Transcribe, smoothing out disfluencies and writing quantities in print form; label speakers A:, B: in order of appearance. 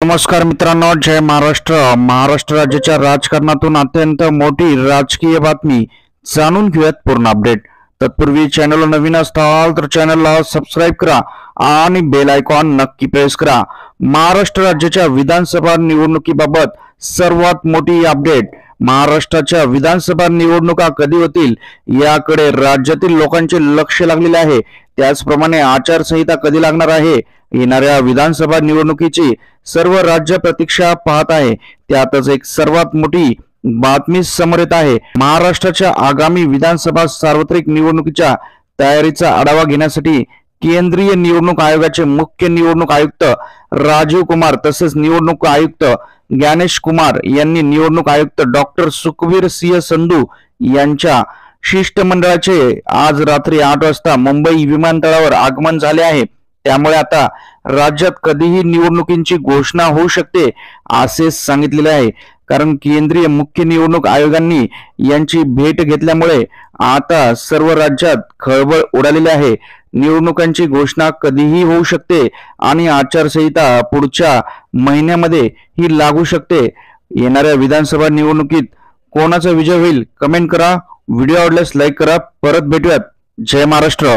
A: नमस्कार मित्रांनो, जय महाराष्ट्र। महाराष्ट्र राज्याच्या राजकारणातून अत्यंत मोठी राजकीय बातमी जाणून घेऊयात पूर्ण अपडेट। तत्पूर्वी चॅनलला नवीन असाल तर चॅनलला सबस्क्राइब करा आणि बेल आयकॉन नक्की प्रेस करा। महाराष्ट्र राज्याच्या विधानसभा निवडणुकीबाबत सर्वात मोठी अपडेट। महाराष्ट्राच्या विधानसभा निवडणुका कधी होतील याकडे राज्यातील लोकांचे लक्ष लागलेले आहे। त्याचप्रमाणे आचारसंहिता कधी लागणार आहे, येणाऱ्या विधानसभा निवडणुकीची सर्व राज्य प्रतीक्षा पाहत आहे। त्यातच एक सर्वात मोठी बातमी समोर येत आहे। महाराष्ट्राच्या आगामी विधानसभा सार्वत्रिक निवडणुकीच्या तयारीचा आढावा घेण्यासाठी केंद्रीय निवडणूक आयोगाचे मुख्य निवडणूक आयुक्त राजीव कुमार तसेच निवडणूक आयुक्त ज्ञानेश कुमार यांनी निवडणूक आयुक्त डॉक्टर सुखबीर सिंह संधू यांच्या शिष्टमंडळाचे आज रात्री 8 वाजता मुंबई विमानतळावर आगमन झाले आहे। त्यामुळे आता राज्यात कधीही निवडणुकींची घोषणा होऊ शकते असे सांगितलेले आहे। कारण केंद्रीय मुख्य निवडणूक आयोगांनी यांची भेट घेतल्यामुळे आता सर्व राज्यात खळबळ उडालेली आहे। निवडणुकांची घोषणा कधीही होऊ शकते आणि आचारसंहिता पुढच्या महिन्यामध्ये ही लागू शकते। येणाऱ्या विधानसभा निवडणुकीत कोणाचा विजय होईल कमेंट करा। व्हिडिओ आवडल्यास लाईक करा। परत भेटूयात। जय महाराष्ट्र।